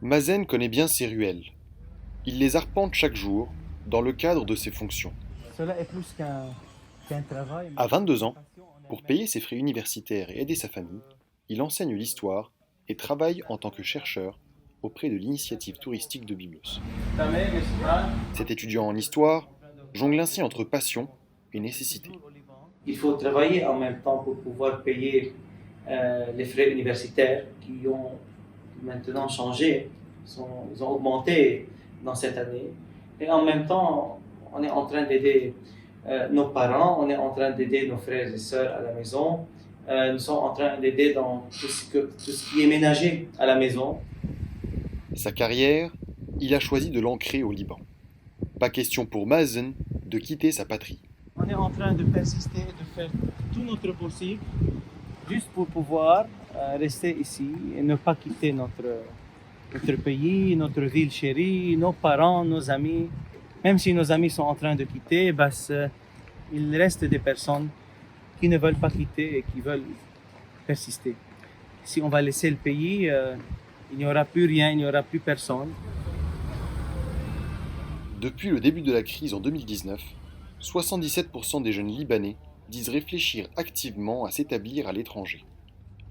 Mazen connaît bien ces ruelles. Il les arpente chaque jour dans le cadre de ses fonctions. Cela est plus qu'un travail, mais À aussi 22 une ans, passion en pour elle-même. payer ses frais universitaires et aider sa famille, il enseigne l'histoire et travaille en tant que chercheur auprès de l'initiative touristique de Byblos. Cet étudiant en histoire jongle ainsi entre passion et nécessité. Il faut travailler en même temps pour pouvoir payer les frais universitaires qui ont maintenant changé, ils ont augmenté dans cette année. Et en même temps, on est en train d'aider nos parents, on est en train d'aider nos frères et sœurs à la maison. Nous sommes en train d'aider dans tout ce qui est ménager à la maison. Sa carrière, il a choisi de l'ancrer au Liban. Pas question pour Mazen de quitter sa patrie. On est en train de persister, de faire tout notre possible, juste pour pouvoir rester ici et ne pas quitter notre pays, notre ville chérie, nos parents, nos amis. Même si nos amis sont en train de quitter, il reste des personnes qui ne veulent pas quitter et qui veulent persister. Si on va laisser le pays, il n'y aura plus rien, il n'y aura plus personne. Depuis le début de la crise en 2019, 77% des jeunes Libanais disent réfléchir activement à s'établir à l'étranger.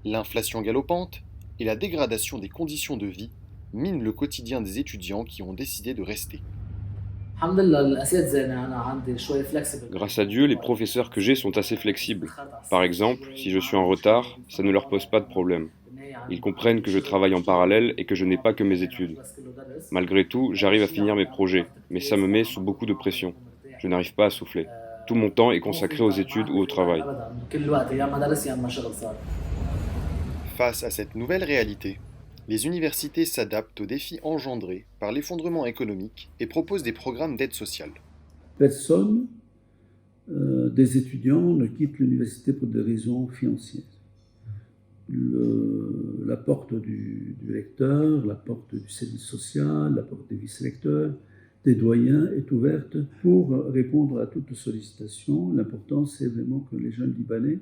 L'inflation galopante et la dégradation des conditions de vie minent le quotidien des étudiants qui ont décidé de rester. Grâce à Dieu, les professeurs que j'ai sont assez flexibles. Par exemple, si je suis en retard, ça ne leur pose pas de problème. Ils comprennent que je travaille en parallèle et que je n'ai pas que mes études. Malgré tout, j'arrive à finir mes projets, mais ça me met sous beaucoup de pression. Je n'arrive pas à souffler. Tout mon temps est consacré aux études ou au travail. Face à cette nouvelle réalité, les universités s'adaptent aux défis engendrés par l'effondrement économique et proposent des programmes d'aide sociale. Personne des étudiants ne quitte l'université pour des raisons financières. La porte du recteur, la porte du service social, la porte des vice-recteurs, des doyens est ouverte pour répondre à toutes sollicitations. L'important, c'est vraiment que les jeunes Libanais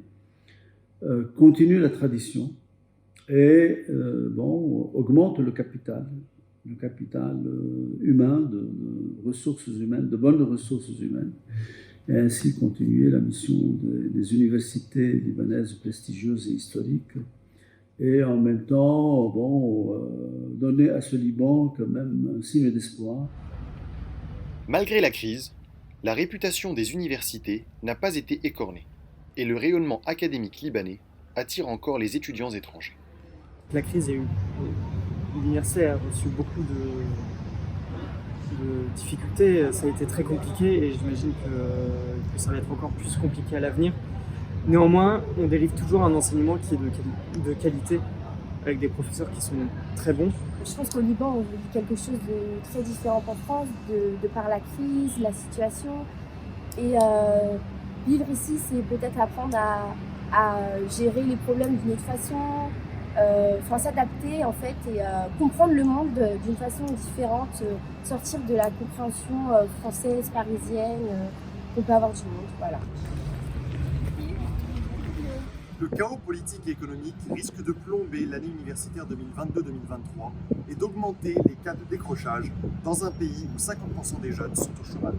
continuent la tradition et augmentent le capital humain, de ressources humaines, de bonnes ressources humaines, et ainsi continuer la mission des universités libanaises prestigieuses et historiques, et en même temps donner à ce Liban quand même un signe d'espoir. Malgré la crise, la réputation des universités n'a pas été écornée, et le rayonnement académique libanais attire encore les étudiants étrangers. La crise a eu. L'université a reçu beaucoup de difficultés, ça a été très compliqué et j'imagine que ça va être encore plus compliqué à l'avenir. Néanmoins, on délivre toujours un enseignement qui est de qualité, avec des professeurs qui sont très bons. Je pense qu'au Liban, on vit quelque chose de très différent qu'en France, de par la crise, la situation. Et vivre ici, c'est peut-être apprendre à gérer les problèmes d'une autre façon, s'adapter en fait et comprendre le monde d'une façon différente, sortir de la compréhension française, parisienne qu'on peut avoir du monde. Voilà. Le chaos politique et économique risque de plomber l'année universitaire 2022-2023 et d'augmenter les cas de décrochage dans un pays où 50% des jeunes sont au chômage.